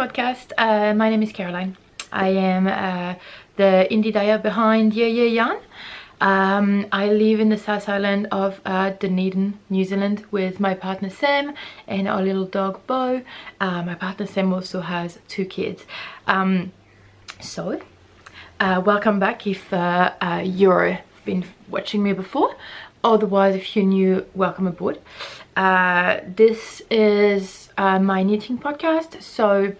podcast. My name is Caroline. I am the indie dyer behind Yarn. I live in the South Island of Dunedin, New Zealand with my partner Sam and our little dog Bo. My partner Sam also has 2 kids. Welcome back if you've been watching me before. Otherwise, if you're new, welcome aboard. This is my knitting podcast, so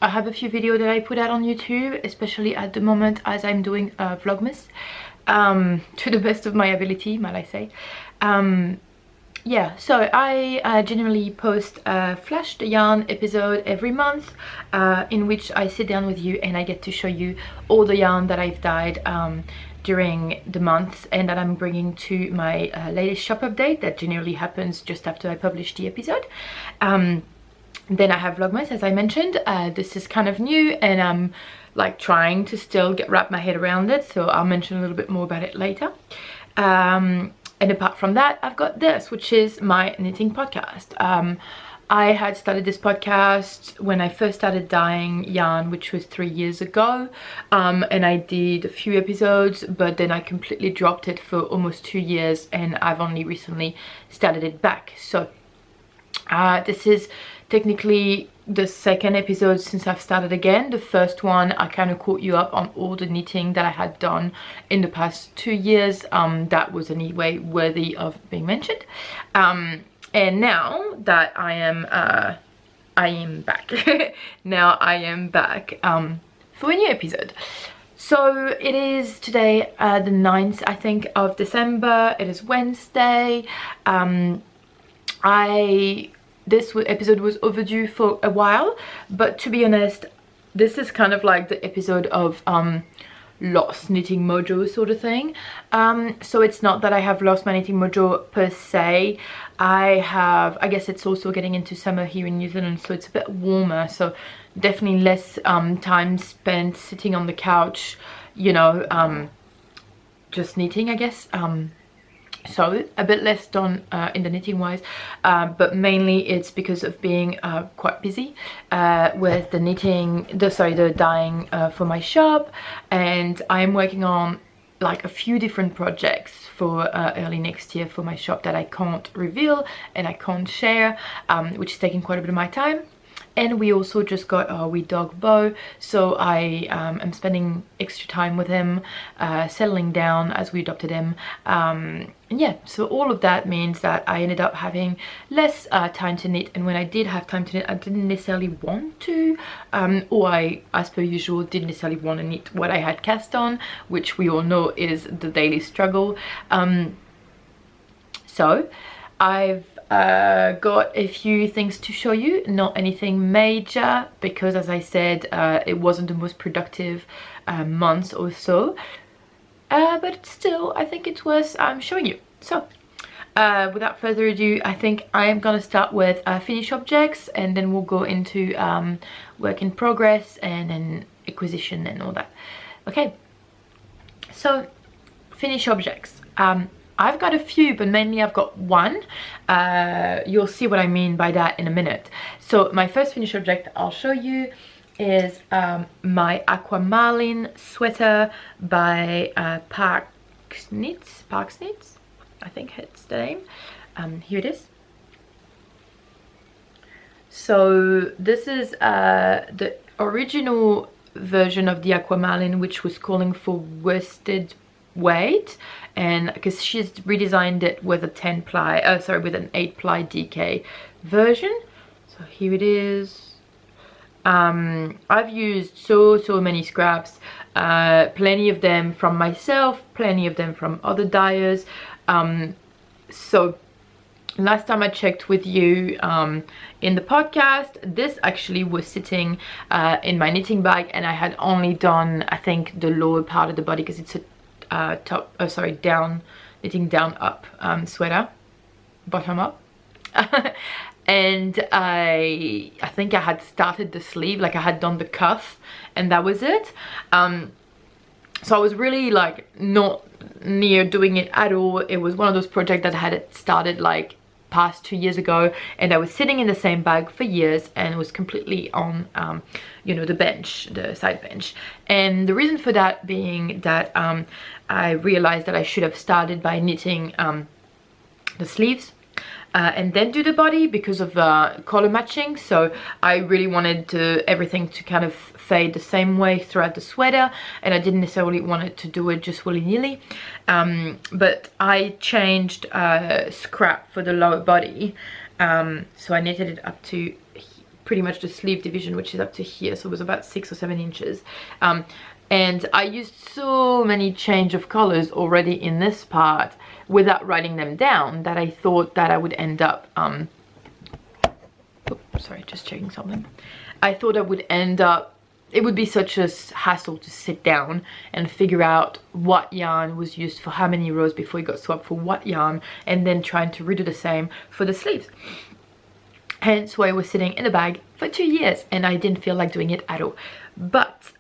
I have a few videos that I put out on YouTube, especially at the moment as I'm doing Vlogmas, to the best of my ability, might I say. Yeah, so I generally post a flash the yarn episode every month, in which I sit down with you and I get to show you all the yarn that I've dyed during the month and that I'm bringing to my latest shop update that generally happens just after I publish the episode. Then I have Vlogmas, as I mentioned. This is kind of new and I'm like trying to still wrap my head around it, so I'll mention a little bit more about it later. And apart from that, I've got this, which is my knitting podcast. I had started this podcast when I first started dyeing yarn, which was 3 years ago, and I did a few episodes, but then I completely dropped it for almost 2 years and I've only recently started it back. So this is technically the second episode since I've started again. The first one I kind of caught you up on all the knitting that I had done in the past 2 years. That was anyway worthy of being mentioned. And now that I am back. Now I am back for a new episode. So it is today the 9th, I think, of December. It is Wednesday. This episode was overdue for a while, but to be honest, this is kind of like the episode of lost knitting mojo sort of thing. So it's not that I have lost my knitting mojo per se. I guess it's also getting into summer here in New Zealand, so it's a bit warmer, so definitely less time spent sitting on the couch, you know, just knitting, I guess. So a bit less done in the knitting wise, but mainly it's because of being quite busy with the knitting, the dyeing for my shop, and I'm working on like a few different projects for early next year for my shop that I can't reveal and I can't share, which is taking quite a bit of my time. And we also just got our wee dog Bo, so I am spending extra time with him, settling down as we adopted him. And yeah, so all of that means that I ended up having less time to knit, and when I did have time to knit, I didn't necessarily want to, or I, as per usual, didn't necessarily want to knit what I had cast on, which we all know is the daily struggle. So I've got a few things to show you, not anything major, because as I said, it wasn't the most productive month or so, but still I think it's worth showing you. So without further ado, I think I am gonna start with finished objects, and then we'll go into work in progress and then acquisition and all that. Okay, so finished objects. I've got a few, but mainly I've got one. You'll see what I mean by that in a minute. So my first finished object I'll show you is my Aquamarline sweater by Parks Knits, I think it's the name. Here it is. So this is the original version of the Aquamarline, which was calling for worsted weight, and because she's redesigned it with a 10 ply, with an 8 ply DK version. So here it is. I've used so many scraps, plenty of them from myself, plenty of them from other dyers. So last time I checked with you in the podcast, this actually was sitting in my knitting bag, and I had only done, I think, the lower part of the body, because it's a knitting down up sweater, bottom up. And I think I had started the sleeve, like I had done the cuff, and that was it. So I was really like not near doing it at all. It was one of those projects that I had started like past 2 years ago, and I was sitting in the same bag for years and was completely on you know, the bench, the side bench. And the reason for that being that I realized that I should have started by knitting the sleeves and then do the body because of color matching. So I really wanted everything to kind of fade the same way throughout the sweater, and I didn't necessarily want it to do it just willy-nilly. But I changed scrap for the lower body, so I knitted it up to pretty much the sleeve division, which is up to here, so it was about 6 or 7 inches. And I used so many change of colors already in this part without writing them down that I thought that I would end up sorry, just checking something. I thought I would end up, it would be such a hassle to sit down and figure out what yarn was used for how many rows before it got swapped for what yarn, and then trying to redo the same for the sleeves. Hence why I was sitting in a bag for 2 years and I didn't feel like doing it at all. But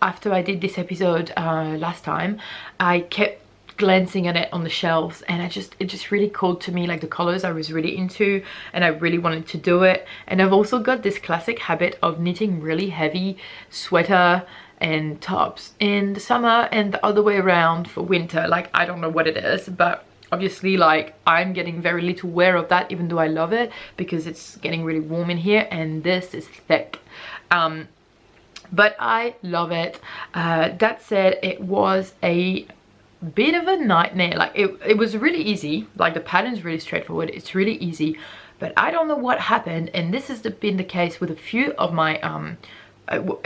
after I did this episode last time, I kept glancing at it on the shelves, and it just really called to me, like the colors I was really into, and I really wanted to do it. And I've also got this classic habit of knitting really heavy sweater and tops in the summer and the other way around for winter. Like, I don't know what it is, but obviously, like, I'm getting very little wear of that, even though I love it because it's getting really warm in here and this is thick. But I love it. That said, it was a bit of a nightmare. Like, it was really easy, like the pattern's really straightforward, it's really easy, but I don't know what happened, and this has been the case with a few of my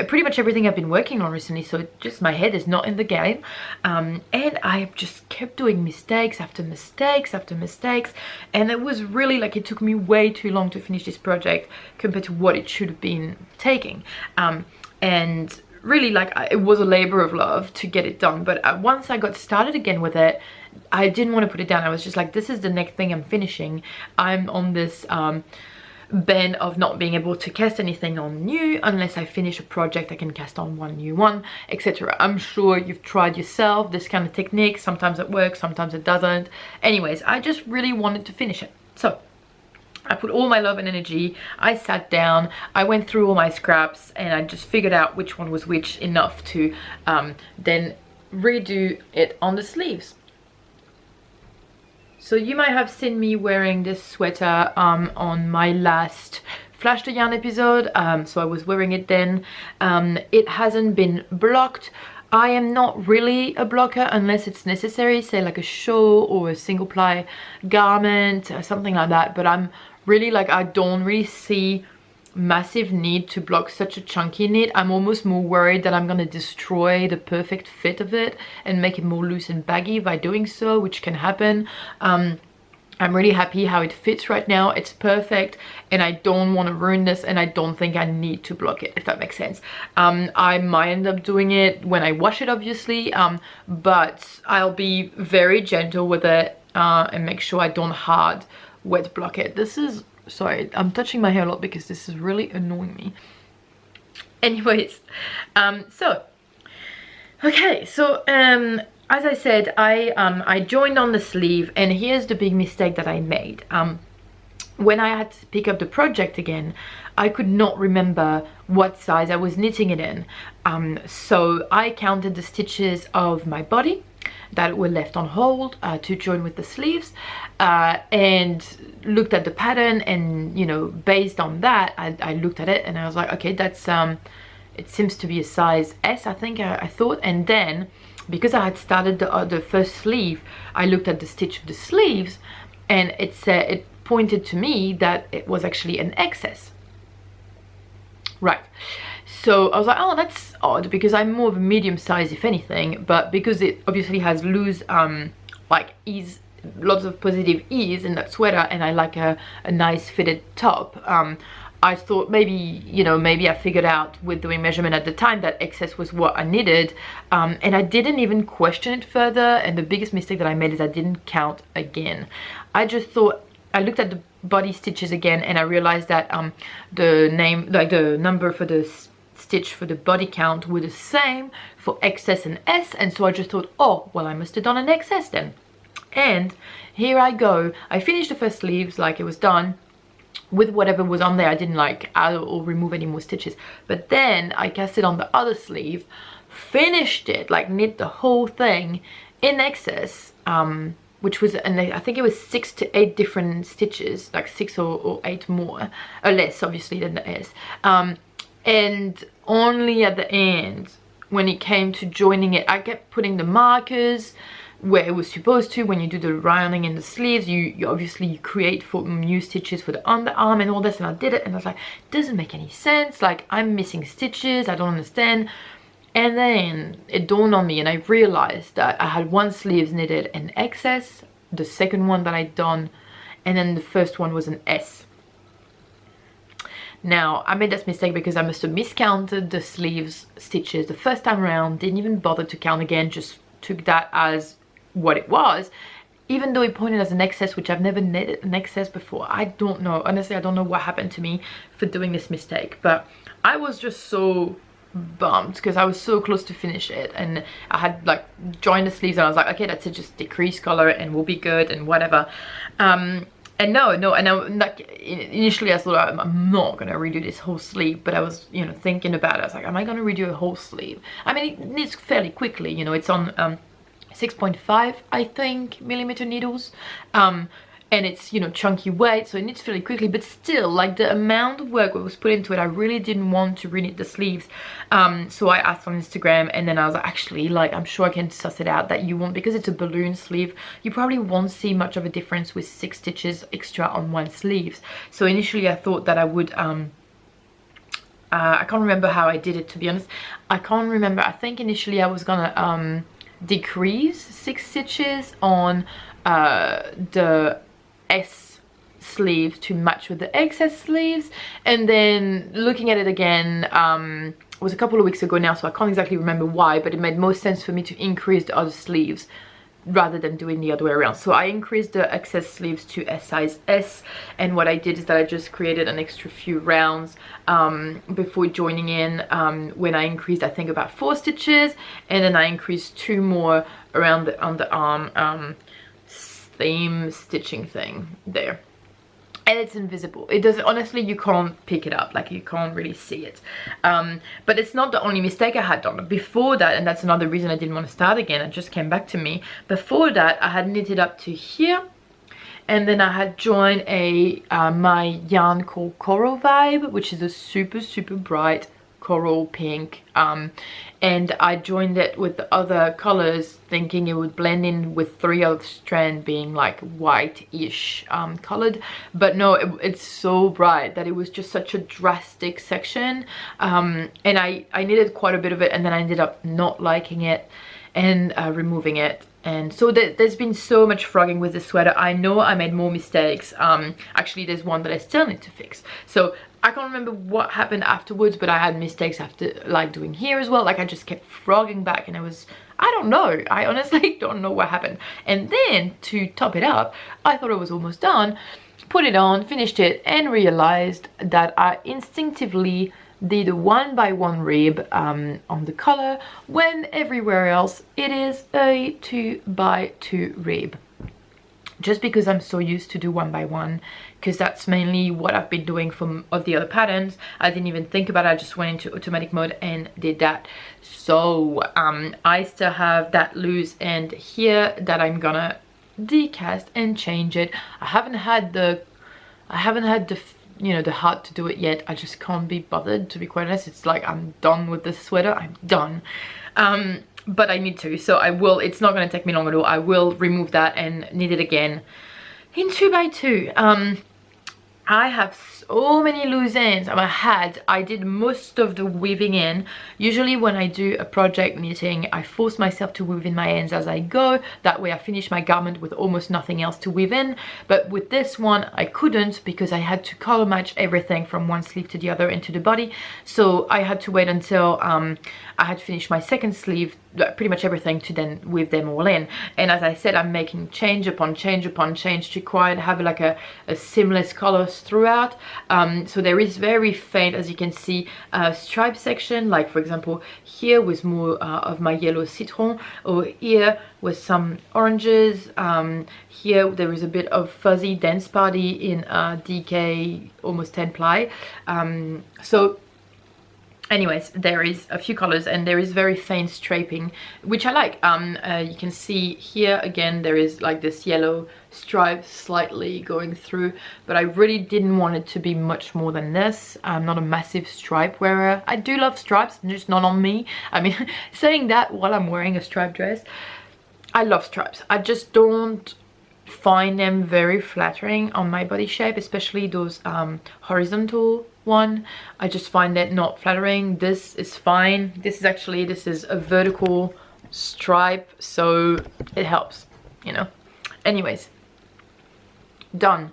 pretty much everything I've been working on recently, so just my head is not in the game, and I just kept doing mistakes after mistakes after mistakes, and it was really like, it took me way too long to finish this project compared to what it should have been taking. And really, like, it was a labor of love to get it done, but once I got started again with it, I didn't want to put it down. I was just like, this is the next thing I'm finishing. I'm on this bend of not being able to cast anything on new unless I finish a project I can cast on one new one, etc. I'm sure you've tried yourself this kind of technique. Sometimes it works, sometimes it doesn't. Anyways, I just really wanted to finish it, so I put all my love and energy. I sat down, I went through all my scraps, and I just figured out which one was which enough to then redo it on the sleeves. So you might have seen me wearing this sweater on my last Flash the Yarn episode, so I was wearing it then. It hasn't been blocked. I am not really a blocker unless it's necessary, say like a shawl or a single ply garment or something like that, but I'm really like, I don't really see massive need to block such a chunky knit. I'm almost more worried that I'm gonna destroy the perfect fit of it and make it more loose and baggy by doing so, which can happen. I'm really happy how it fits right now. It's perfect, and I don't want to ruin this, and I don't think I need to block it, if that makes sense. I might end up doing it when I wash it, obviously, but I'll be very gentle with it and make sure I don't hard wet block it. This is, sorry, I'm touching my hair a lot because this is really annoying me. Anyways, okay, so as I said, I joined on the sleeve, and here's the big mistake that I made. When I had to pick up the project again, I could not remember what size I was knitting it in. So I counted the stitches of my body that were left on hold to join with the sleeves, and looked at the pattern, and, you know, based on that, I looked at it and I was like, okay, that's it seems to be a size S, I think I thought. And then, because I had started the first sleeve, I looked at the stitch of the sleeves, and it pointed to me that it was actually an XS. Right. So I was like, oh, that's odd, because I'm more of a medium size, if anything, but because it obviously has loose, like ease, lots of positive ease in that sweater, and I like a nice fitted top, I thought maybe, you know, maybe I figured out with doing measurement at the time that XS was what I needed, and I didn't even question it further. And the biggest mistake that I made is I didn't count again. I just thought, I looked at the body stitches again, and I realized that the name, like the number for the stitch for the body count were the same for XS and S, and so I just thought, oh, well, I must have done an XS then. And here I go, I finished the first sleeves, like it was done with whatever was on there. I didn't like add or remove any more stitches, but then I cast it on the other sleeve, finished it, like knit the whole thing in excess, which was, and I think it was 6 to 8 different stitches, like 6 or 8 more, or less obviously than the S, and only at the end when it came to joining it, I kept putting the markers where it was supposed to. When you do the rounding in the sleeves, you obviously create for new stitches for the underarm and all this, and I did it and I was like, it doesn't make any sense, like I'm missing stitches, I don't understand. And then it dawned on me and I realized that I had one sleeve knitted in excess, the second one that I'd done, and then the first one was an S. Now I made this mistake because I must have miscounted the sleeves stitches the first time around, didn't even bother to count again, just took that as what it was, even though it pointed as an excess, which I've never knitted an excess before. I don't know, honestly I don't know what happened to me for doing this mistake, but I was just so bummed because I was so close to finish it, and I had like joined the sleeves and I was like, okay, that's it, just decrease color and we'll be good and whatever. And no, and I, like initially I thought I'm not gonna redo this whole sleeve, but I was, you know, thinking about it. I was like, am I gonna redo a whole sleeve? I mean, it knits fairly quickly, you know, it's on 6.5 I think millimeter needles, and it's, you know, chunky weight, so it knits fairly quickly, but still, like the amount of work that was put into it, I really didn't want to reknit the sleeves. So I asked on Instagram, and then I was like, actually, like, I'm sure I can suss it out that you won't, because it's a balloon sleeve, you probably won't see much of a difference with 6 stitches extra on one sleeve. So initially I thought that I would, I can't remember how I did it, to be honest. I can't remember. I think initially I was gonna decrease 6 stitches on the S sleeve to match with the XS sleeves, and then looking at it again, it was a couple of weeks ago now, so I can't exactly remember why, but it made most sense for me to increase the other sleeves rather than doing the other way around. So I increased the excess sleeves to S size S, and what I did is that I just created an extra few rounds before joining in, when I increased I think about 4 stitches, and then I increased 2 more around the underarm theme stitching thing there. And it's invisible, it doesn't, honestly you can't pick it up, like you can't really see it. But it's not the only mistake I had done before that, and that's another reason I didn't want to start again. It just came back to me. Before that I had knitted up to here, and then I had joined a my yarn called Coral Vibe, which is a super bright coral pink, and I joined it with the other colors thinking it would blend in with 3 other strands being like white-ish colored, but no, it's so bright that it was just such a drastic section, and I knitted quite a bit of it, and then I ended up not liking it and removing it. And so there's been so much frogging with this sweater. I know I made more mistakes. Actually there's one that I still need to fix, so I can't remember what happened afterwards, but I had mistakes after, like doing here as well. Like I just kept frogging back, and it was, I don't know, I honestly don't know what happened. And then to top it up, I thought it was almost done, put it on, finished it, and realized that I instinctively did a 1x1 rib on the collar, when everywhere else it is a 2x2 rib. Just because I'm so used to do 1x1, because that's mainly what I've been doing for of the other patterns. I didn't even think about it, I just went into automatic mode and did that. So I still have that loose end here that I'm gonna decast and change it. I haven't had the you know, the heart to do it yet. I just can't be bothered, to be quite honest. It's like I'm done with this sweater, I'm done. But I need to, so I will. It's not going to take me long at all. I will remove that and knit it again in 2x2. I have so many loose ends. I did most of the weaving in. Usually when I do a project knitting, I force myself to weave in my ends as I go. That way I finish my garment with almost nothing else to weave in. But with this one I couldn't, because I had to color match everything from one sleeve to the other into the body. So I had to wait until I had finished my second sleeve, pretty much everything, to then weave them all in. And as I said, I'm making change upon change upon change to quite have like a seamless color colors throughout. So there is very faint, as you can see, stripe section, like for example here with more of my yellow citron, or here with some oranges. Here there is a bit of fuzzy dense party in DK almost 10 ply. So anyways, there is a few colors and there is very faint striping, which I like. You can see here again there is like this yellow stripe slightly going through, but I really didn't want it to be much more than this. I'm not a massive stripe wearer. I do love stripes, just not on me. I mean, saying that while I'm wearing a striped dress, I love stripes. I just don't find them very flattering on my body shape, especially those horizontal one. I just find it not flattering. This is fine. This is a vertical stripe, so it helps, you know. Anyways, done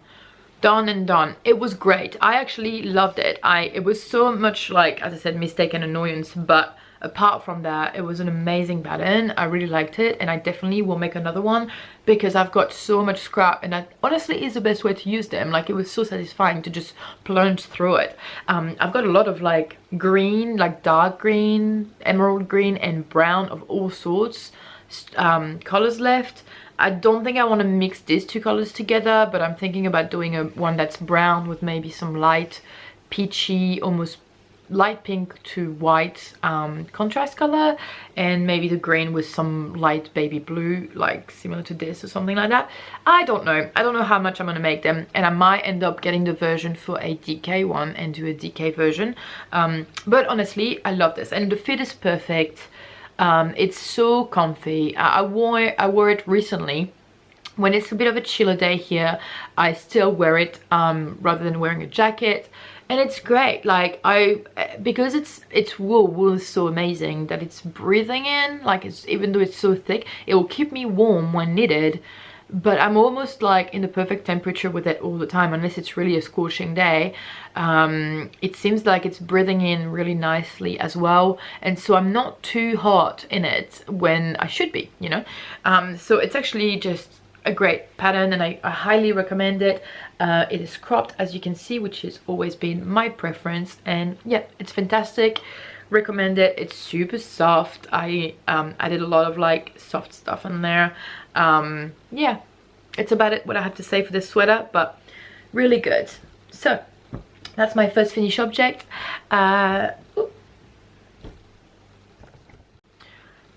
and done. It was great. I actually loved it. It was so much like, as I said, mistake and annoyance, but apart from that, it was an amazing pattern. I really liked it, and I definitely will make another one because I've got so much scrap, and that honestly is the best way to use them. Like, it was so satisfying to just plunge through it. I've got a lot of like green, like dark green, emerald green, and brown of all sorts colors left. I don't think I want to mix these two colors together, but I'm thinking about doing one that's brown with maybe some light peachy, almost light pink to white contrast color, and maybe the green with some light baby blue, like similar to this or something like that. I don't know how much I'm gonna make them, and I might end up getting the version for a DK one and do a DK version, but honestly I love this, and the fit is perfect. It's so comfy. I wore it recently when it's a bit of a chilly day here. I still wear it rather than wearing a jacket, and it's great. Like, because it's wool is so amazing that it's breathing in, like, even though it's so thick, it will keep me warm when needed, but I'm almost like in the perfect temperature with it all the time, unless it's really a scorching day. It seems like it's breathing in really nicely as well, and so I'm not too hot in it when I should be, you know. So it's actually just a great pattern, and I highly recommend it. It is cropped, as you can see, which has always been my preference, and yeah, it's fantastic. Recommend it. It's super soft. I added a lot of like soft stuff in there. Yeah, it's about it what I have to say for this sweater, but really good. So that's my first finished object.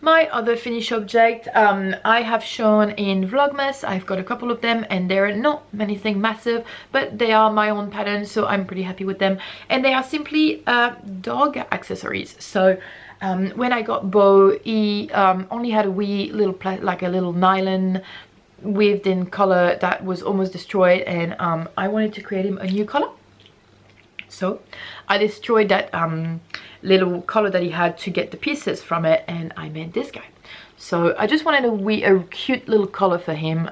My other finished object, I have shown in Vlogmas. I've got a couple of them, and they're not anything massive, but they are my own patterns, so I'm pretty happy with them. And they are simply dog accessories. So when I got Bo, he only had a wee little like a little nylon weaved in color that was almost destroyed, and I wanted to create him a new color. So I destroyed that little collar that he had to get the pieces from it, and I made this guy. So I just wanted a cute little collar for him,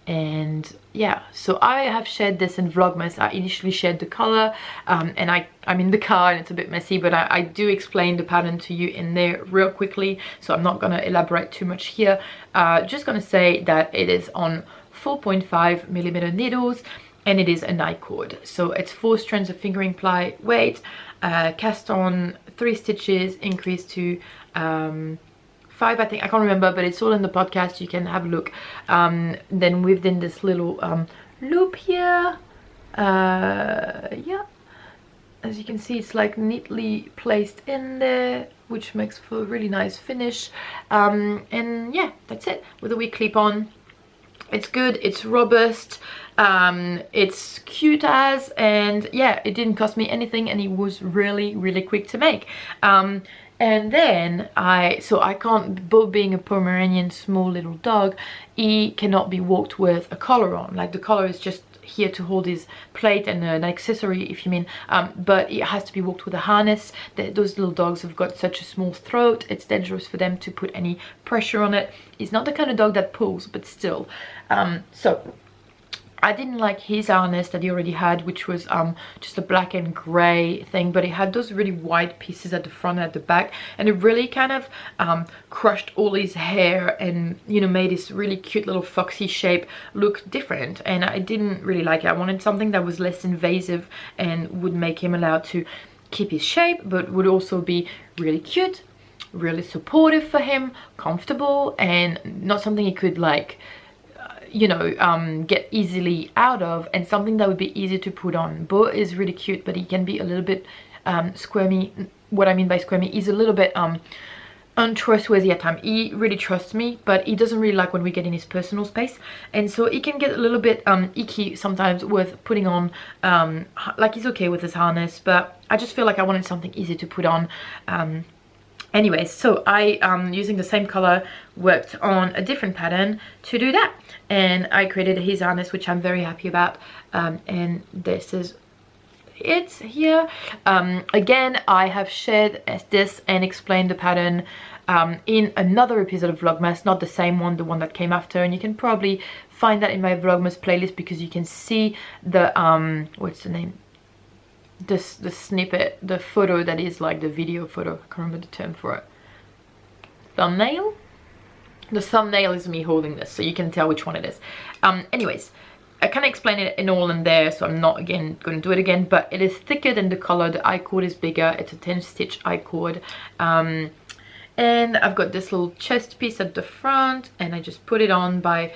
and yeah, so I have shared this in Vlogmas. I initially shared the color, and I'm in the car and it's a bit messy, but I do explain the pattern to you in there real quickly, so I'm not gonna elaborate too much here. Just gonna say that it is on 4.5mm needles, and it is a night cord. So it's 4 strands of fingering ply weight, cast on 3 stitches, increase to 5, I think. I can't remember, but it's all in the podcast. You can have a look. Then weaved in this little loop here. Yeah, as you can see, it's like neatly placed in there, which makes for a really nice finish. And yeah, that's it, with a wee clip on. It's good, it's robust, it's cute as, and yeah, it didn't cost me anything, and it was really quick to make. And then I can't, Bo being a Pomeranian small little dog, he cannot be walked with a collar on. Like, the collar is just here to hold his plate and an accessory, if you mean, but it has to be walked with a harness. Those little dogs have got such a small throat, it's dangerous for them to put any pressure on it. He's not the kind of dog that pulls, but still. So I didn't like his harness that he already had, which was just a black and gray thing, but it had those really white pieces at the front and at the back, and it really kind of crushed all his hair and, you know, made his really cute little foxy shape look different, and I didn't really like it. I wanted something that was less invasive and would make him allowed to keep his shape, but would also be really cute, really supportive for him, comfortable, and not something he could like you know, get easily out of, and something that would be easy to put on. Bo is really cute, but he can be a little bit squirmy. What I mean by squirmy, he's a little bit untrustworthy at times. He really trusts me, but he doesn't really like when we get in his personal space, and so he can get a little bit icky sometimes with putting on like he's okay with his harness, but I just feel like I wanted something easy to put on. Anyways, so I using the same color worked on a different pattern to do that, and I created his harness, which I'm very happy about, and this is it here. Again, I have shared this and explained the pattern in another episode of Vlogmas, not the same one, the one that came after, and you can probably find that in my Vlogmas playlist, because you can see the what's the name, the snippet, the photo that is like the video photo. I can't remember the term for it. Thumbnail? The thumbnail is me holding this, so you can tell which one it is. Anyways, I kind of explain it in all in there, so I'm not again going to do it again, but it is thicker than the color. The I-cord is bigger. It's a 10 stitch I-cord. And I've got this little chest piece at the front, and I just put it on by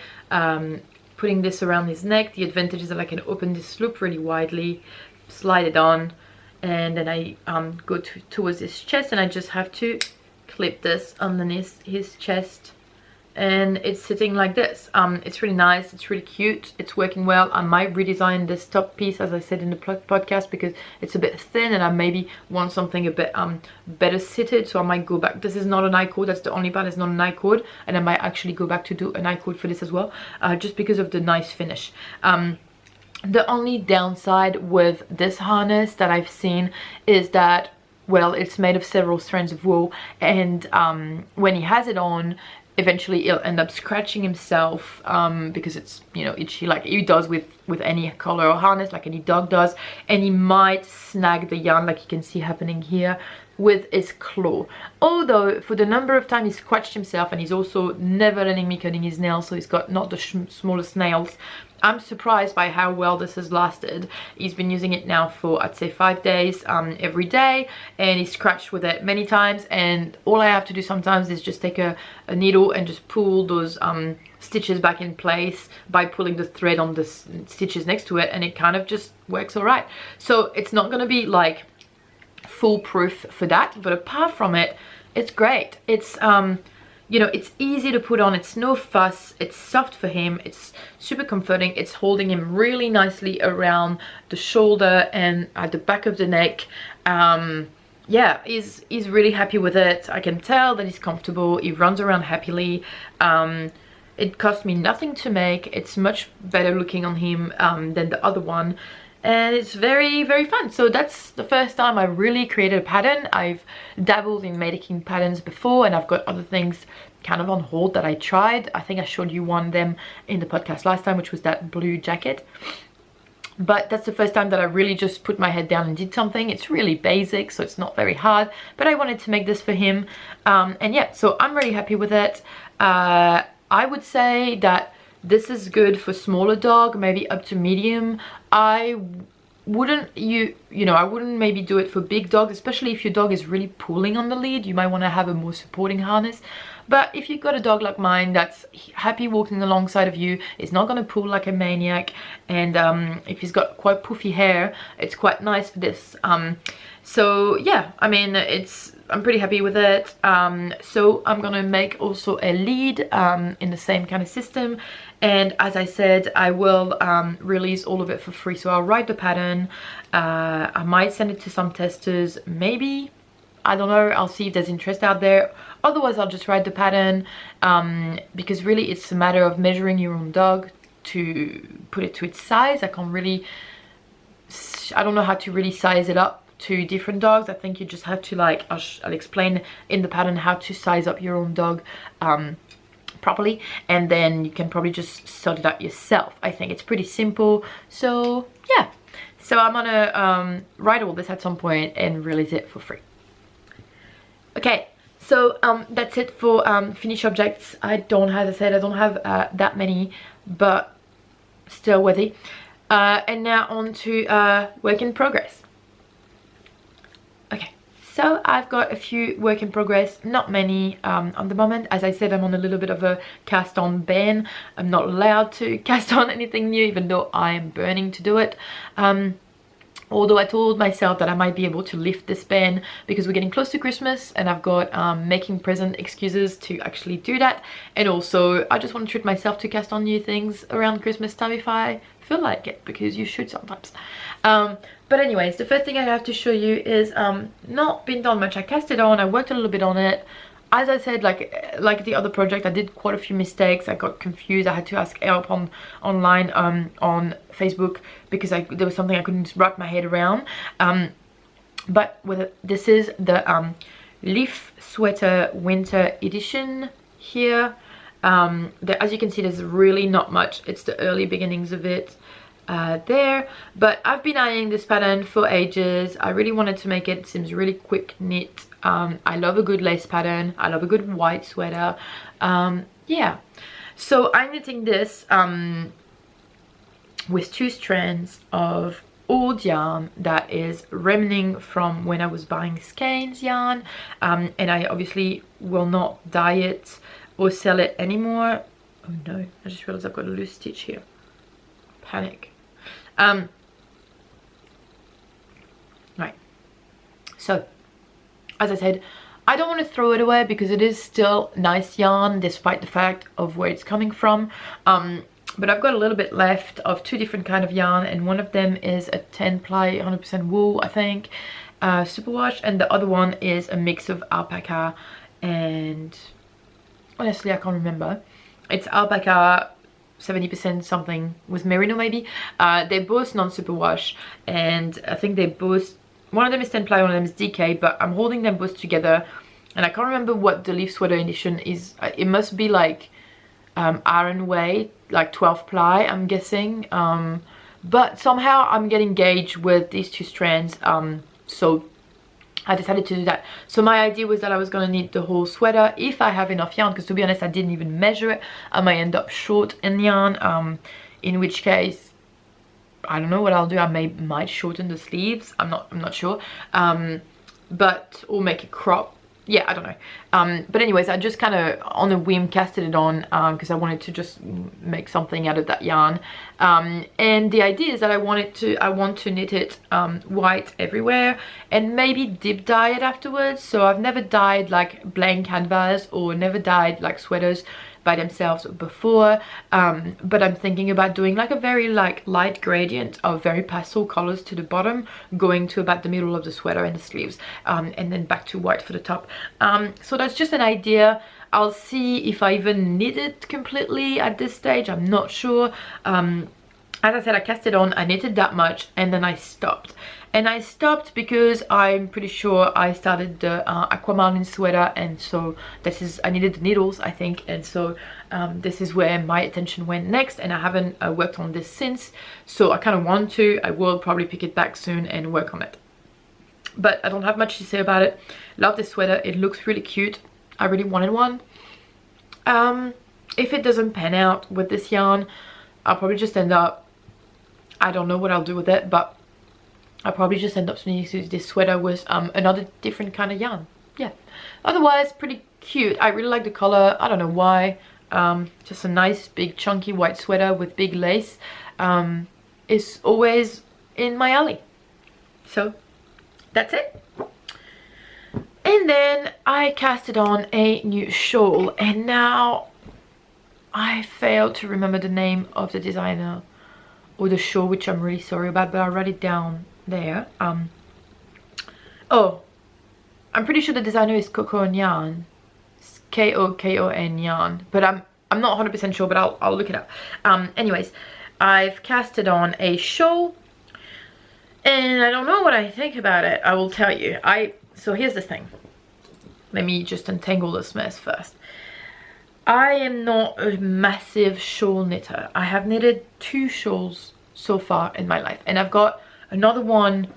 putting this around his neck. The advantage is that I can open this loop really widely, slide it on, and then I go towards his chest, and I just have to clip this underneath his chest, and it's sitting like this. It's really nice, it's really cute, it's working well. I might redesign this top piece, as I said in the podcast, because it's a bit thin and I maybe want something a bit better sitted, so I might go back. This is not an I-cord, that's the only part that's not an I-cord, and I might actually go back to do an I-cord for this as well, just because of the nice finish. The only downside with this harness that I've seen is that, well, it's made of several strands of wool, and when he has it on, eventually he'll end up scratching himself because it's, you know, itchy, like he does with any collar or harness, like any dog does, and he might snag the yarn, like you can see happening here, with his claw. Although for the number of times he's scratched himself, and he's also never letting me cutting his nails, so he's got not the smallest nails, I'm surprised by how well this has lasted. He's been using it now for, I'd say, 5 days every day, and he's scratched with it many times, and all I have to do sometimes is just take a needle and just pull those stitches back in place by pulling the thread on the stitches next to it, and it kind of just works all right. So it's not going to be like foolproof for that, but apart from it, it's great. It's you know, it's easy to put on, it's no fuss, it's soft for him, it's super comforting, it's holding him really nicely around the shoulder and at the back of the neck. Yeah, he's really happy with it. I can tell that he's comfortable, he runs around happily. It cost me nothing to make, it's much better looking on him than the other one, and it's very, very fun. So that's the first time I really created a pattern. I've dabbled in making patterns before, and I've got other things kind of on hold that I tried. I think I showed you one of them in the podcast last time, which was that blue jacket. But that's the first time that I really just put my head down and did something. It's really basic, so it's not very hard, but I wanted to make this for him. And yeah, so I'm really happy with it. I would say that this is good for smaller dog, maybe up to medium. I wouldn't I wouldn't maybe do it for big dogs, especially if your dog is really pulling on the lead. You might want to have a more supporting harness. But if you've got a dog like mine that's happy walking alongside of you, it's not going to pull like a maniac, and if he's got quite puffy hair, it's quite nice for this. So yeah, I mean, I'm pretty happy with it. So I'm gonna make also a lead in the same kind of system, and as I said, I will release all of it for free. So I'll write the pattern, I might send it to some testers, maybe, I don't know, I'll see if there's interest out there. Otherwise I'll just write the pattern, because really it's a matter of measuring your own dog to put it to its size. I don't know how to really size it up to different dogs. I think you just have to, like, I'll explain in the pattern how to size up your own dog properly, and then you can probably just sort it out yourself. I think it's pretty simple. So yeah, so I'm gonna write all this at some point and release it for free. Okay, so that's it for finished objects. I don't, as I said, I don't have that many, but still worthy. And now on to work in progress. Okay, so I've got a few work in progress, not many on the moment. As I said, I'm on a little bit of a cast on ban. I'm not allowed to cast on anything new, even though I am burning to do it. Although I told myself that I might be able to lift this ban because we're getting close to Christmas, and I've got making present excuses to actually do that. And also I just want to treat myself to cast on new things around Christmas time if I feel like it, because you should sometimes. But anyways, the first thing I have to show you is not been done much. I cast it on, I worked a little bit on it. As I said, like the other project, I did quite a few mistakes. I got confused. I had to ask help online on Facebook because there was something I couldn't wrap my head around. But this is the Leaf Sweater Winter Edition here. As you can see, there's really not much. It's the early beginnings of it there, but I've been eyeing this pattern for ages. I really wanted to make it. It seems really quick knit. I love a good lace pattern. I love a good white sweater. Yeah, so I'm knitting this with 2 strands of old yarn that is remaining from when I was buying skeins yarn, and I obviously will not dye it or sell it anymore. Oh no, I just realized I've got a loose stitch here. Panic. Right, so as I said, I don't want to throw it away because it is still nice yarn despite the fact of where it's coming from. But I've got a little bit left of 2 different kind of yarn, and one of them is a 10 ply 100% wool, I think, superwash, and the other one is a mix of alpaca and, honestly I can't remember. It's alpaca 70% something with merino maybe. They're both non-superwash, and I think they both, one of them is 10 ply, one of them is DK, but I'm holding them both together, and I can't remember what the Leaf Sweater edition is. It must be like iron weight, like 12 ply, I'm guessing. But somehow I'm getting gauged with these 2 strands, so I decided to do that. So my idea was that I was gonna knit the whole sweater if I have enough yarn, because to be honest I didn't even measure it. I might end up short in yarn, in which case I don't know what I'll do. I might shorten the sleeves. I'm not sure, but or make it crop. Yeah, I don't know. But anyways, I just kind of on a whim casted it on because I wanted to just make something out of that yarn. And the idea is that I want to knit it white everywhere and maybe dip dye it afterwards. So I've never dyed like blank canvas or never dyed like sweaters by themselves before, but I'm thinking about doing like a very like light gradient of very pastel colors to the bottom, going to about the middle of the sweater and the sleeves, and then back to white for the top. So that's just an idea. I'll see if I even knit it completely at this stage. I'm not sure. As I said, I cast it on, I knitted that much, and then I stopped. And I stopped because I'm pretty sure I started the Aquamarline sweater, and so this is, I needed the needles, I think, and so this is where my attention went next, and I haven't worked on this since. So I kind of want to. I will probably pick it back soon and work on it. But I don't have much to say about it. Love this sweater. It looks really cute. I really wanted one. If it doesn't pan out with this yarn, I'll probably just end up, I don't know what I'll do with it, but I'll probably just end up spinning this sweater with another different kind of yarn. Yeah, otherwise pretty cute. I really like the color. I don't know why. Just a nice big chunky white sweater with big lace is always in my alley. So that's it. And then I casted on a new shawl, and now I failed to remember the name of the designer or the shawl, which I'm really sorry about, but I'll write it down there. Oh, I'm pretty sure the designer is Coco and Yarn, K-O-K-O-N Yarn, but I'm not 100% sure, but I'll look it up. Anyways, I've casted on a shawl, and I don't know what I think about it. I will tell you. So here's the thing. Let me just untangle this mess first. I am not a massive shawl knitter. I have knitted 2 shawls so far in my life, and I've got another one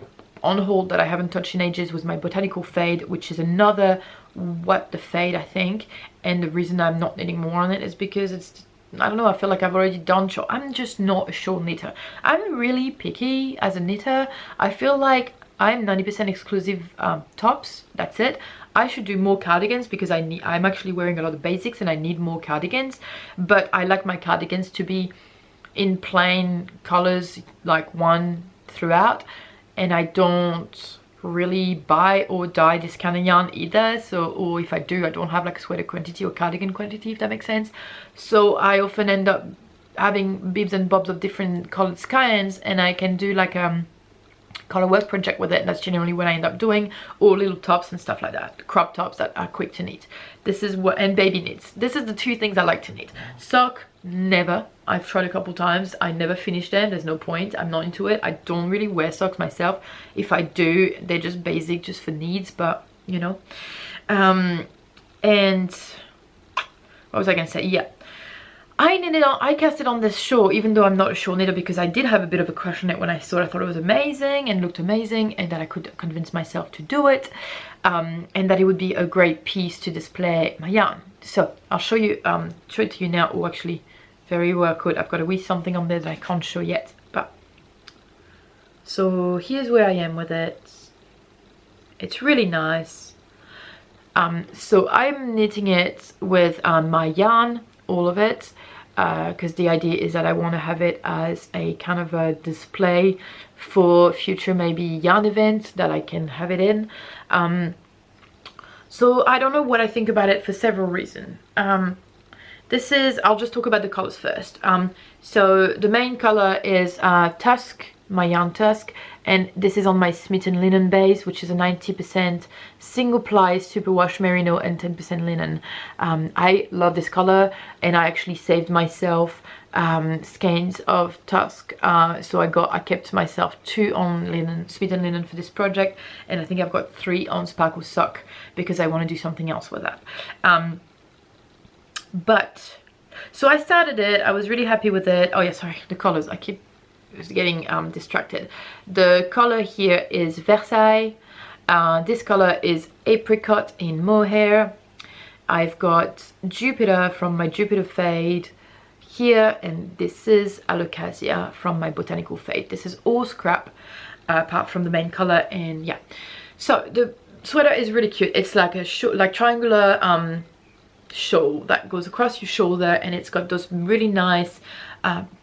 on hold that I haven't touched in ages with my botanical fade, which is another what the fade, I think. And the reason I'm not knitting more on it is because it's, I don't know, I feel like I've already done shawl. I'm just not a shawl knitter. I'm really picky as a knitter. I feel like I'm 90% exclusive tops, that's it. I should do more cardigans because I'm actually wearing a lot of basics and I need more cardigans, but I like my cardigans to be in plain colors, like one throughout, and I don't really buy or dye this kind of yarn either. So, or if I do, I don't have like a sweater quantity or cardigan quantity, if that makes sense. So I often end up having bibs and bobs of different colored skeins, and I can do like color work project with it, and that's generally what I end up doing, or little tops and stuff like that, crop tops that are quick to knit. This is what, and baby knits. This is the 2 things I like to knit. Sock, never. I've tried a couple times, I never finish them. There's no point, I'm not into it. I don't really wear socks myself. If I do, they're just basic, just for needs, but you know. And what was I gonna say? Yeah, I cast it on this shawl, even though I'm not a shawl knitter, because I did have a bit of a crush on it when I saw it. I thought it was amazing and looked amazing, and that I could convince myself to do it, and that it would be a great piece to display my yarn. So I'll show you, show it to you now. Oh, actually, very well could. I've got a wee something on there that I can't show yet. But so here's where I am with it. It's really nice. So I'm knitting it with my yarn, all of it, because the idea is that I want to have it as a kind of a display for future maybe yarn events that I can have it in. So I don't know what I think about it for several reasons. This is, I'll just talk about the colors first. So the main color is Tusk, my yarn Tusk, and this is on my Smitten linen base, which is a 90% single ply superwash merino and 10% linen. I love this color, and I actually saved myself skeins of Tusk, so I kept myself 2 on linen, Smitten linen for this project, and I think I've got 3 on Sparkle Sock because I want to do something else with that. But so I started it, I was really happy with it. Oh yeah, sorry, the colors, I keep getting distracted. The color here is Versailles, this color is Apricot in Mohair. I've got Jupiter from my Jupiter fade here, and this is Alocasia from my Botanical fade. This is all scrap apart from the main color. And yeah, so the sweater is really cute. It's like a like triangular shawl that goes across your shoulder, and it's got those really nice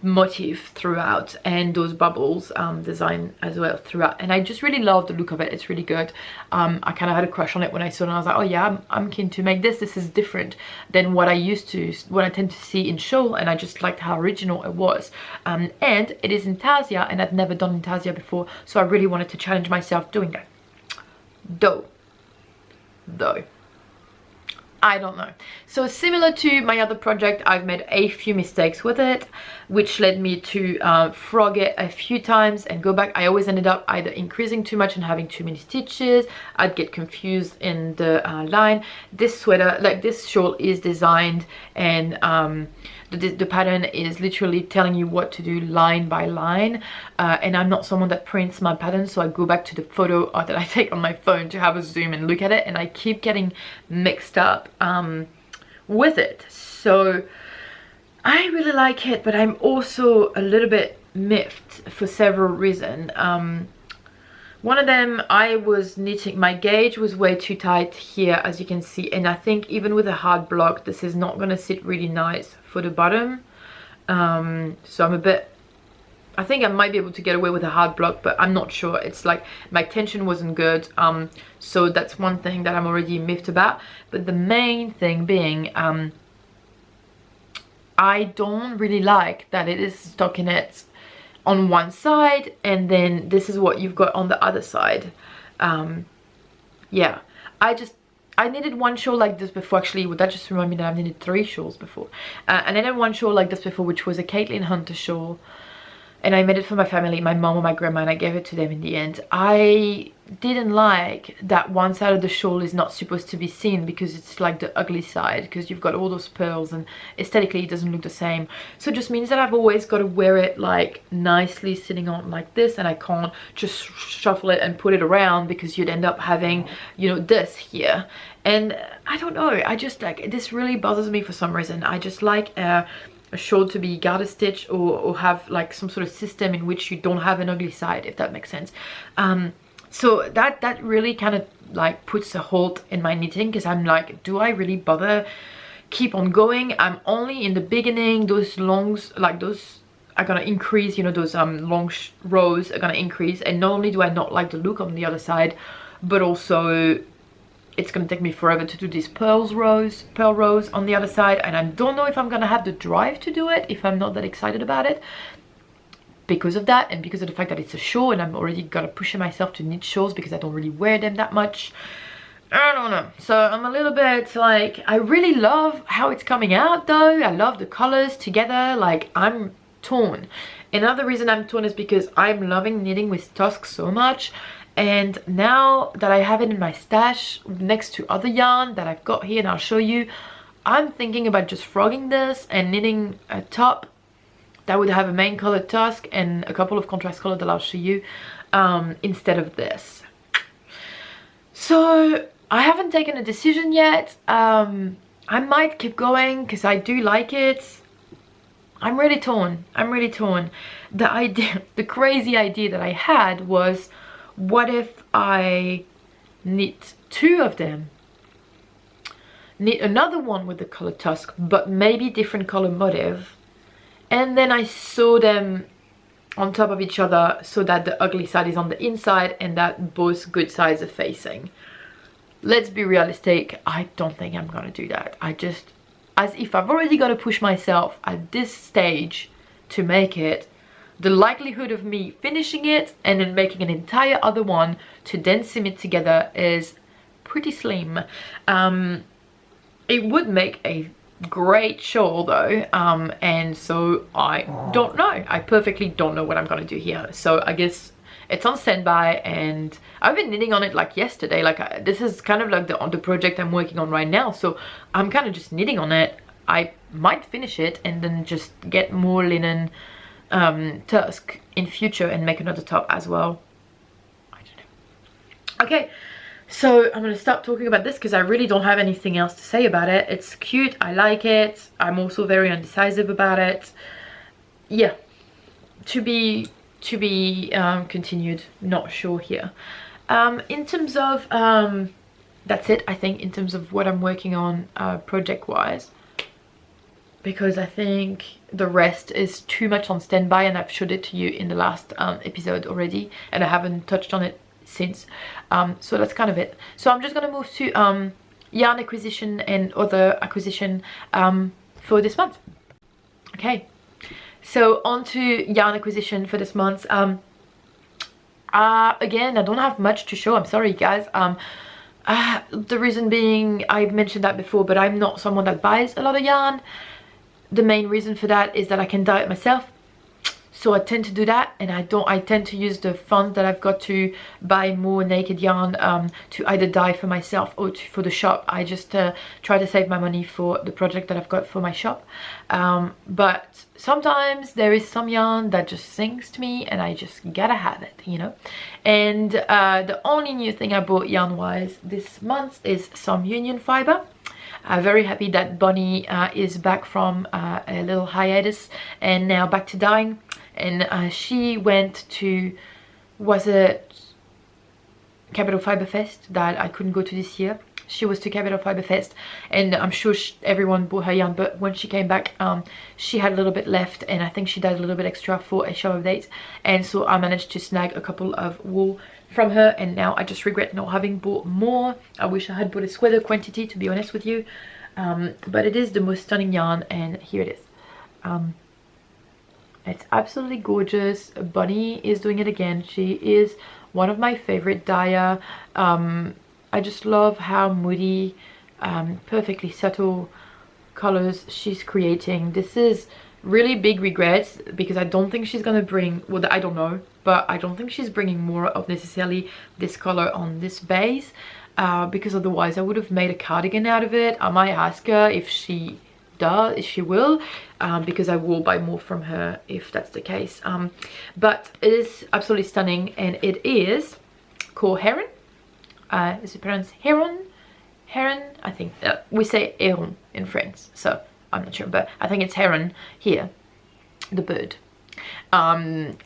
motif throughout, and those bubbles design as well throughout, and I just really love the look of it. It's really good. I kind of had a crush on it when I saw it, and I was like, oh yeah, I'm keen to make this. This is different than what I tend to see in shawl, and I just liked how original it was. And it is intarsia, and I've never done intarsia before, so I really wanted to challenge myself doing that. Though I don't know. So similar to my other project, I've made a few mistakes with it, which led me to frog it a few times and go back. I always ended up either increasing too much and having too many stitches. I'd get confused in the line. This sweater, like this shawl, is designed, and the pattern is literally telling you what to do line by line, and I'm not someone that prints my patterns, so I go back to the photo that I take on my phone to have a zoom and look at it, and I keep getting mixed up with it. So I really like it, but I'm also a little bit miffed for several reasons. One of them, I was knitting, my gauge was way too tight here, as you can see, and I think even with a hard block, this is not going to sit really nice for the bottom. So I'm a bit, I think I might be able to get away with a hard block, but I'm not sure. It's like my tension wasn't good, so that's one thing that I'm already miffed about. But the main thing being, I don't really like that it is stockinette on one side, and then this is what you've got on the other side. Yeah, I knitted one shawl like this before. Actually, would that just remind me that I've knitted 3 shawls before, and I knitted one shawl like this before, which was a Caitlin Hunter shawl, and I made it for my family, my mom or my grandma, and I gave it to them in the end. I didn't like that one side of the shawl is not supposed to be seen because it's like the ugly side, because you've got all those pearls and aesthetically it doesn't look the same. So it just means that I've always got to wear it like nicely sitting on like this, and I can't just shuffle it and put it around because you'd end up having, you know, this here. And I don't know, I just like, this really bothers me for some reason. I just like a shawl to be garter stitch, or have like some sort of system in which you don't have an ugly side, if that makes sense. So that really kind of like puts a halt in my knitting, because I'm like, do I really bother keep on going? I'm only in the beginning. Those longs, like those are gonna increase, you know, those long rows are gonna increase, and not only do I not like the look on the other side, but also it's gonna take me forever to do these pearl rows on the other side, and I don't know if I'm gonna have the drive to do it if I'm not that excited about it, because of that, and because of the fact that it's a shawl, and I'm already gotta push myself to knit shawls because I don't really wear them that much. I don't know, so I'm a little bit like, I really love how it's coming out though. I love the colors together. Like, I'm torn. Another reason I'm torn is because I'm loving knitting with tusk so much, and now that I have it in my stash next to other yarn that I've got here, and I'll show you, I'm thinking about just frogging this and knitting a top that would have a main color tusk and a couple of contrast color that I'll show you, instead of this. So I haven't taken a decision yet. I might keep going because I do like it. I'm really torn. I'm really torn. The idea, the crazy idea that I had was, what if I knit two of them, knit another one with the color tusk but maybe different color motif, and then I sew them on top of each other so that the ugly side is on the inside and that both good sides are facing. Let's be realistic, I don't think I'm gonna do that. I just, as if I've already got to push myself at this stage to make it, the likelihood of me finishing it and then making an entire other one to then seam it together is pretty slim. It would make a great shawl though, and so I don't know. I perfectly don't know what I'm gonna do here. So I guess it's on standby, and I've been knitting on it like yesterday. Like this is kind of like the project I'm working on right now, so I'm kind of just knitting on it. I might finish it and then just get more linen tusk in future and make another top as well. I don't know. Okay, so I'm gonna stop talking about this because I really don't have anything else to say about it. It's cute, I like it. I'm also very undecisive about it. Yeah, to be continued, not sure here. In terms of that's it, I think, in terms of what I'm working on project wise, because I think the rest is too much on standby, and I've showed it to you in the last episode already, and I haven't touched on it since. So that's kind of it. So I'm just gonna move to yarn acquisition and other acquisition for this month. Okay, so on to yarn acquisition for this month. Again, I don't have much to show, I'm sorry guys. The reason being, I've mentioned that before, but I'm not someone that buys a lot of yarn. The main reason for that is that I can dye it myself, so I tend to do that, and I tend to use the funds that I've got to buy more naked yarn to either dye for myself or for the shop. I just try to save my money for the project that I've got for my shop, but sometimes there is some yarn that just sings to me and I just gotta have it, you know. And the only new thing I bought yarn wise this month is some union fiber. I'm very happy that Bonnie is back from a little hiatus and now back to dyeing. And she went to, was it Capital Fiber Fest that I couldn't go to this year? She was to Capital Fiber Fest, and I'm sure everyone bought her yarn, but when she came back she had a little bit left, and I think she dyed a little bit extra for a show update, and so I managed to snag a couple of wool from her, and now I just regret not having bought more. I wish I had bought a smaller quantity, to be honest with you, but it is the most stunning yarn, and here it is. It's absolutely gorgeous. Bonnie is doing it again. She is one of my favorite dyer. I just love how moody, perfectly subtle colors she's creating. This is really big regrets, because I don't think she's gonna bring, well, I don't know, but I don't think she's bringing more of necessarily this color on this base, because otherwise I would have made a cardigan out of it. I might ask her if she does, if she will, because I will buy more from her if that's the case. But it is absolutely stunning, and it is called Heron. Is it pronounced Heron? Heron, I think. We say Heron in France, so I'm not sure, but I think it's Heron here, the bird. And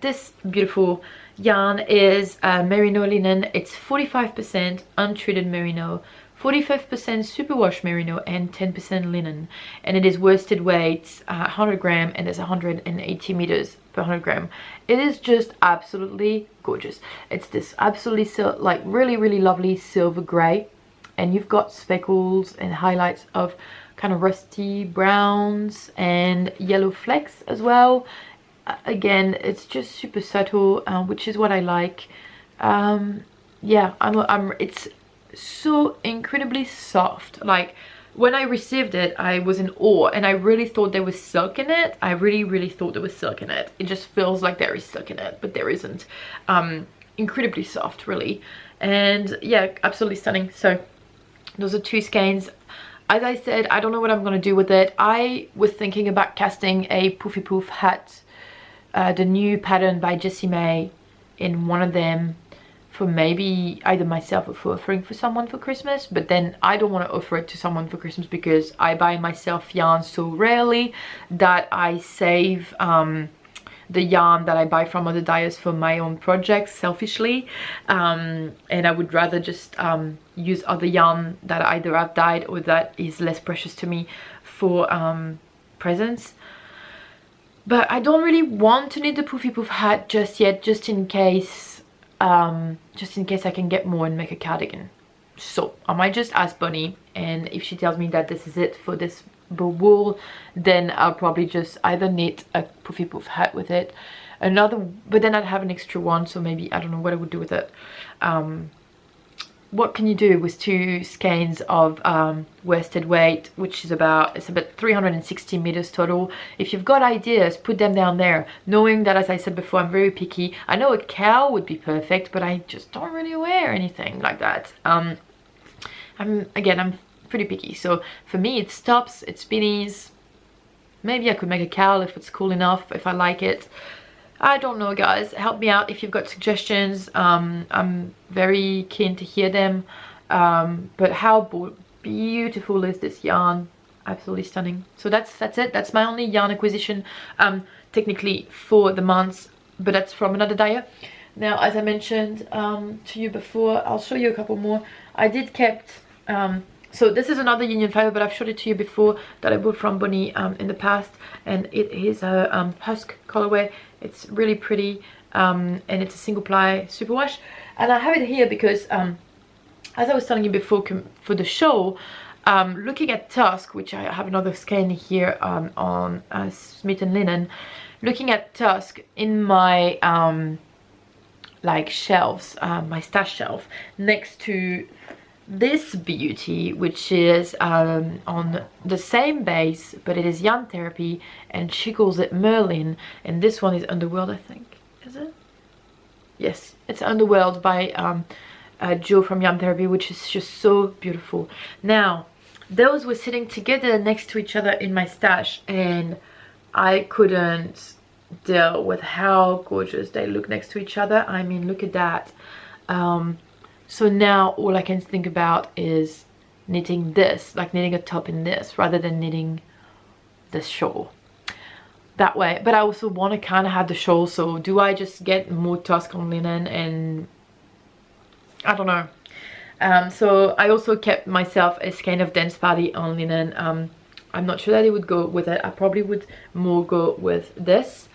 this beautiful yarn is merino linen. It's 45% untreated merino, 45% superwash merino, and 10% linen, and it is worsted weight 100 gram, and there's 180 meters per 100 gram. It is just absolutely gorgeous. It's this absolutely like really lovely silver gray, and you've got speckles and highlights of kind of rusty browns and yellow flecks as well. Again, it's just super subtle, which is what I like. Yeah, it's so incredibly soft. Like, when I received it, I was in awe, and I really thought there was silk in it. I really thought there was silk in it. It just feels like there is silk in it, but there isn't. Incredibly soft, really. And yeah, absolutely stunning. So those are two skeins. As I said, I don't know what I'm gonna do with it. I was thinking about casting a poofy poof hat, the new pattern by Jessie May, in one of them, for maybe either myself or for offering for someone for Christmas. But then I don't want to offer it to someone for Christmas, because I buy myself yarn so rarely that I save the yarn that I buy from other dyers for my own projects selfishly, and I would rather just use other yarn that either I've dyed or that is less precious to me for presents. But I don't really want to knit the poofy poof hat just yet, just in case I can get more and make a cardigan. So I might just ask Bunny, and if she tells me that this is it for this wool, then I'll probably just either knit a poofy poof hat with it, but then I'd have an extra one, so maybe I don't know what I would do with it. What can you do with two skeins of worsted weight, which is about 360 meters total? If you've got ideas, put them down there, knowing that, as I said before, I'm very picky. I know a cowl would be perfect, but I just don't really wear anything like that. I'm pretty picky, so for me it's tops, it's beanies. Maybe I could make a cowl if it's cool enough, if I like it. I don't know, guys. Help me out if you've got suggestions. I'm very keen to hear them. But how beautiful is this yarn? Absolutely stunning. So that's it. That's my only yarn acquisition, technically, for the month, but that's from another dyer. Now, as I mentioned to you before, I'll show you a couple more. I did kept so this is another Union fiber, but I've showed it to you before, that I bought from Bunny in the past, and it is a husk colorway. It's really pretty, and it's a single ply superwash, and I have it here because as I was telling you before, for the show, looking at Tusk, which I have another skein here on Smith & Linen, looking at Tusk in my like shelves, my stash shelf, next to this beauty, which is on the same base, but it is Yarn Therapy, and she calls it Marlin, and this one is Underworld, I think. Is it? Yes, it's Underworld by Joe from Yarn Therapy, which is just so beautiful. Now, those were sitting together next to each other in my stash, and I couldn't deal with how gorgeous they look next to each other. I mean, look at that. So now all I can think about is knitting this, like knitting a top in this, rather than knitting this shawl that way. But I also want to kind of have the shawl, so do I just get more Tusk on linen? And I don't know. So I also kept myself a skein of Dance Party on linen. I'm not sure that it would go with it. I probably would more go with this.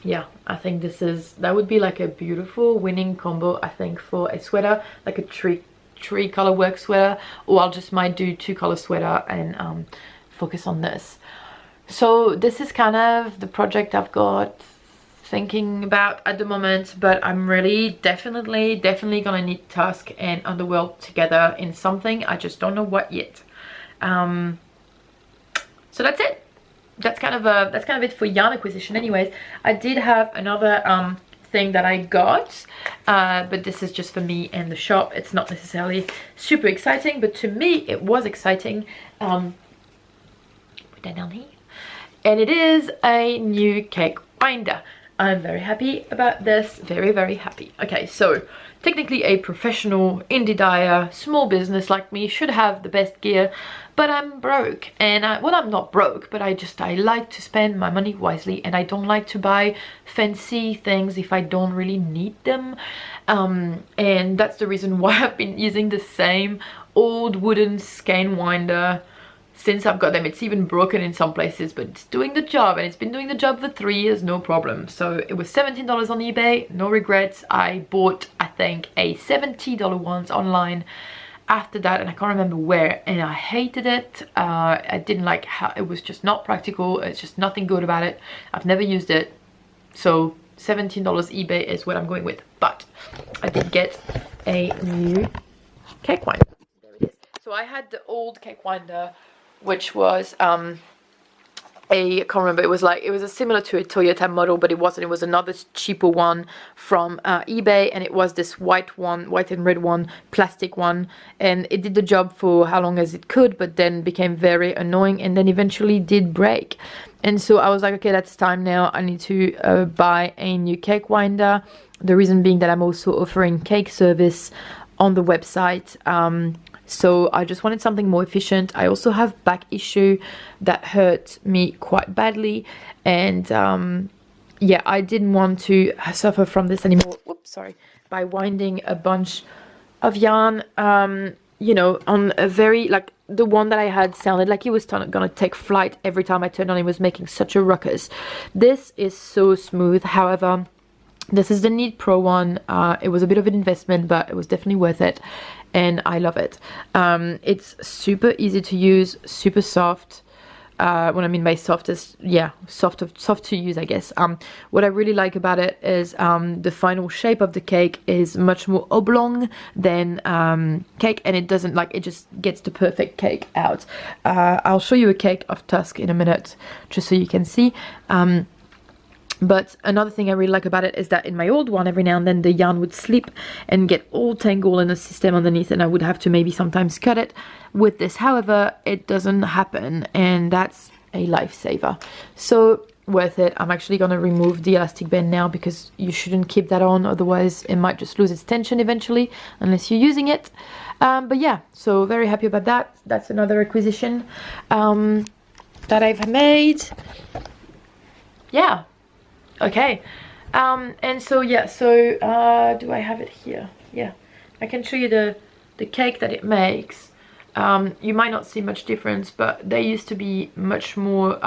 Yeah, I think that would be like a beautiful winning combo, I think, for a sweater, like a tree color work sweater, or I'll just might do 2-color sweater and focus on this. So this is kind of the project I've got thinking about at the moment, but I'm really definitely gonna knit Tusk and Underworld together in something. I just don't know what yet. So that's it. That's kind of it for yarn acquisition. Anyways, I did have another thing that I got, but this is just for me and the shop. It's not necessarily super exciting, but to me it was exciting. Put that down here. And it is a new cake binder. I'm very happy about this, very happy. Okay, so technically a professional indie dyer, small business like me should have the best gear, but I'm broke. And well, I'm not broke, but I like to spend my money wisely, and I don't like to buy fancy things if I don't really need them. And that's the reason why I've been using the same old wooden skein winder since I've got them. It's even broken in some places, but it's doing the job, and it's been doing the job for 3 years, no problem. So it was $17 on eBay, no regrets. I bought, I think, a $70 ones online after that, and I can't remember where, and I hated it. I didn't like how it was just not practical. It's just nothing good about it. I've never used it, so $17 eBay is what I'm going with. But I did get a new cake winder. There it is. So I had the old cake winder, which was I can't remember, it was a similar to a Toyota model, but it wasn't. It was another cheaper one from eBay, and it was this white and red one, plastic one, and it did the job for how long as it could, but then became very annoying, and then eventually did break. And so I was like, okay, that's time now. I need to buy a new cake winder. The reason being that I'm also offering cake service on the website. So I just wanted something more efficient. I also have back issue that hurt me quite badly, and yeah, I didn't want to suffer from this anymore. Whoops, sorry. By winding a bunch of yarn, you know, on a very, like, the one that I had sounded like it was gonna take flight every time I turned on. It was making such a ruckus. This is so smooth. However, this is the Need Pro one. It was a bit of an investment, but it was definitely worth it, and I love it. It's super easy to use, super soft. What I mean by soft is, yeah, soft to use, I guess. What I really like about it is the final shape of the cake is much more oblong than cake, and it doesn't, like, it just gets the perfect cake out. I'll show you a cake of Tusk in a minute, just so you can see. But another thing I really like about it is that in my old one, every now and then the yarn would slip and get all tangled in the system underneath, and I would have to maybe sometimes cut it. With this, however, it doesn't happen, and that's a lifesaver. So worth it. I'm actually going to remove the elastic band now, because you shouldn't keep that on, otherwise it might just lose its tension eventually, unless you're using it. But yeah, so very happy about that. That's another acquisition that I've made. Yeah. Okay, and so yeah, so do I have it here? Yeah, I can show you the cake that it makes. You might not see much difference, but they used to be much more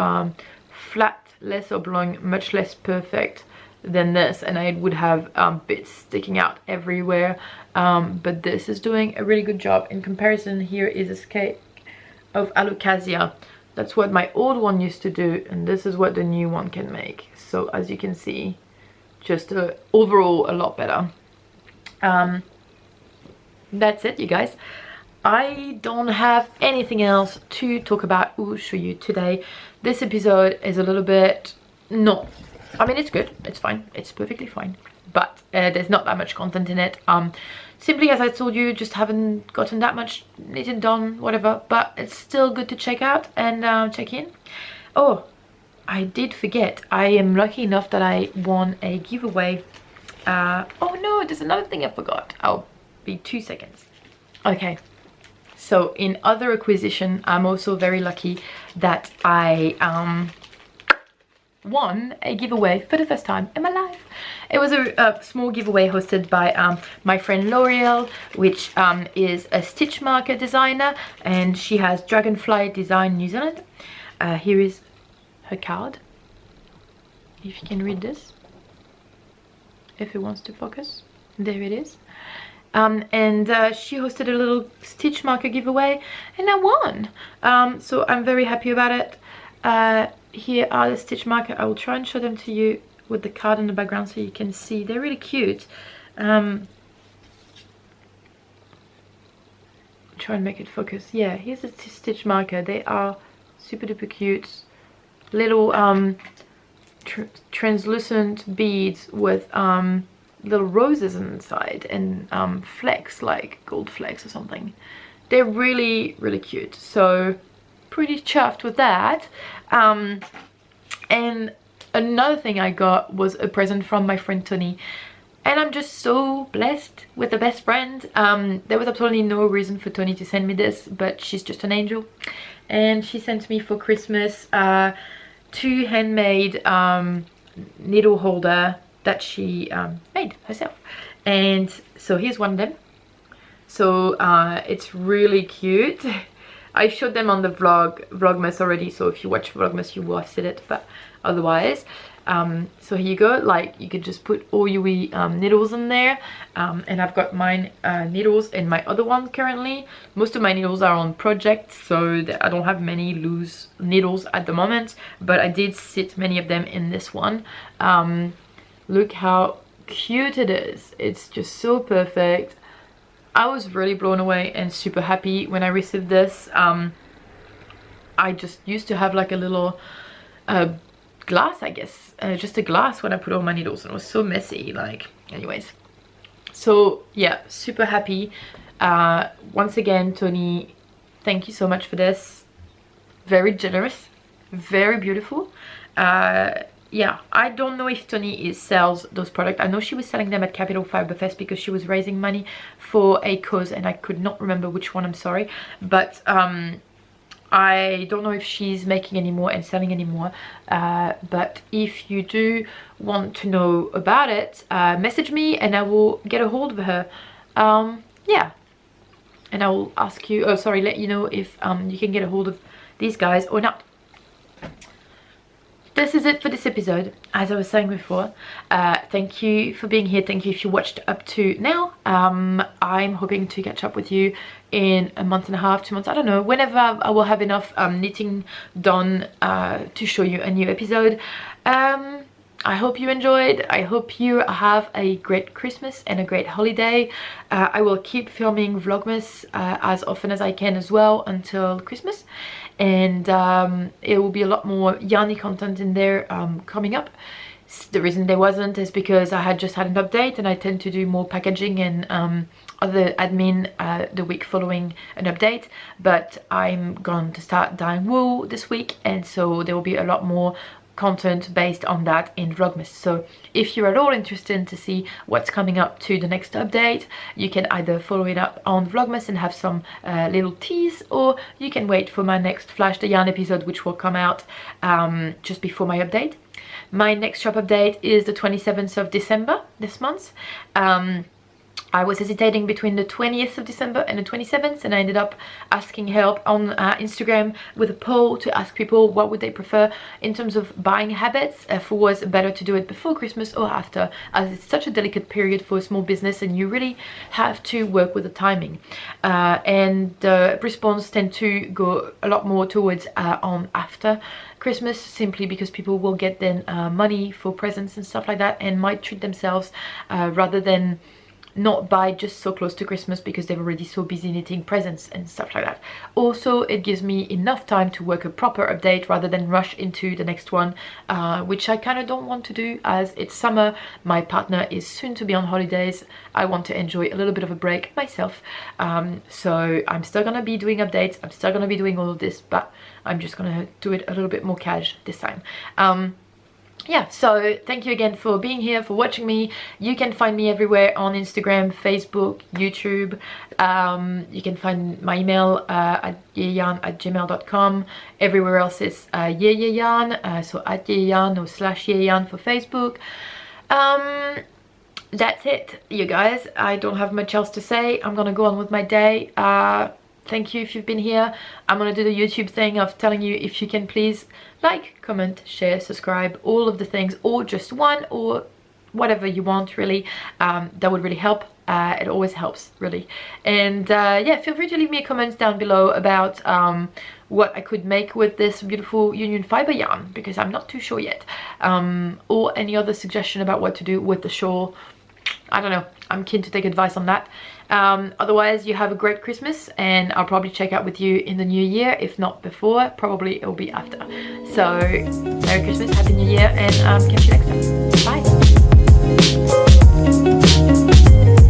flat, less oblong, much less perfect than this, and I would have bits sticking out everywhere. But this is doing a really good job. In comparison, here is a cake of alocasia. That's what my old one used to do, and this is what the new one can make. So as you can see, just overall a lot better. That's it, you guys. I don't have anything else to talk about or show you today. This episode is a little bit, no, I mean, it's good, it's fine, it's perfectly fine, but there's not that much content in it. Simply, as I told you, just haven't gotten that much knitted done, whatever, but it's still good to check out and check in. Oh, I did forget, I am lucky enough that I won a giveaway. Oh no, there's another thing I forgot. I'll be 2 seconds. Okay, so in other acquisition, I'm also very lucky that I won a giveaway for the first time in my life. It was a small giveaway hosted by my friend L'Oreal, which is a stitch marker designer, and she has Dragonfly Design New Zealand. Here is her card, if you can read this, if it wants to focus. There it is. And she hosted a little stitch marker giveaway, and I won. So I'm very happy about it. Here are the stitch marker. I will try and show them to you with the card in the background so you can see. They're really cute. Try and make it focus. Yeah, here's a stitch marker. They are super duper cute. Little translucent beads with little roses inside and flecks, like gold flecks or something. They're really cute, so pretty chuffed with that. And another thing I got was a present from my friend Tony, and I'm just so blessed with a best friend. There was absolutely no reason for Tony to send me this, but she's just an angel, and she sent me for Christmas 2 handmade needle holder that she made herself, and so here's one of them. So it's really cute. I showed them on the vlogmas already, so if you watch vlogmas you will have seen it, but otherwise so here you go. Like, you could just put all your needles in there, and I've got mine needles in my other one currently. Most of my needles are on projects, so I don't have many loose needles at the moment, but I did sit many of them in this one. Look how cute it is. It's just so perfect. I was really blown away and super happy when I received this. I just used to have like a little glass, I guess, just a glass when I put all my needles, and it was so messy, like, anyways. So yeah, super happy. Once again, Tony, thank you so much for this. Very generous, very beautiful. Yeah, I don't know if Tony sells those products. I know she was selling them at Capital Fiber Fest because she was raising money for a cause, and I could not remember which one, I'm sorry, but I don't know if she's making any more and selling any more, but if you do want to know about it, message me and I will get a hold of her. Yeah, and I will ask you, oh sorry, let you know if you can get a hold of these guys or not. This is it for this episode. As I was saying before, thank you for being here. Thank you if you watched up to now. I'm hoping to catch up with you in a month and a half, 2 months, I don't know, whenever I will have enough knitting done to show you a new episode. I hope you enjoyed. I hope you have a great Christmas and a great holiday. I will keep filming vlogmas as often as I can as well until Christmas, and it will be a lot more yarny content in there coming up. The reason there wasn't is because I had just had an update, and I tend to do more packaging and other admin the week following an update, but I'm going to start dyeing wool this week, and so there will be a lot more content based on that in vlogmas. So if you're at all interested to see what's coming up to the next update, you can either follow it up on vlogmas and have some little tease, or you can wait for my next Flash the Yarn episode, which will come out just before my update. My next shop update is the 27th of December this month. I was hesitating between the 20th of December and the 27th, and I ended up asking help on Instagram with a poll to ask people what would they prefer in terms of buying habits, for was better to do it before Christmas or after, as it's such a delicate period for a small business and you really have to work with the timing. And the response tend to go a lot more towards on after Christmas, simply because people will get then money for presents and stuff like that, and might treat themselves rather than not buy just so close to Christmas because they're already so busy knitting presents and stuff like that. Also, it gives me enough time to work a proper update rather than rush into the next one, which I kind of don't want to do as it's summer. My partner is soon to be on holidays. I want to enjoy a little bit of a break myself, so I'm still gonna be doing updates, I'm still gonna be doing all of this, but I'm just gonna do it a little bit more cash this time. Yeah, so thank you again for being here, for watching me. You can find me everywhere on Instagram, Facebook, YouTube. You can find my email at yeeyarn@gmail.com. Everywhere else is yeeyarn, so at yeeyarn or /yeeyarn for Facebook. That's it, you guys. I don't have much else to say. I'm gonna go on with my day. Thank you if you've been here. I'm gonna do the YouTube thing of telling you if you can please like, comment, share, subscribe, all of the things, or just one, or whatever you want, really. That would really help. It always helps, really. And yeah, feel free to leave me a comment down below about what I could make with this beautiful union fiber yarn, because I'm not too sure yet. Or any other suggestion about what to do with the shawl. I don't know, I'm keen to take advice on that. Otherwise, you have a great Christmas, and I'll probably check out with you in the new year. If not before, probably it'll be after. So Merry Christmas, Happy New Year, and catch you next time. Bye.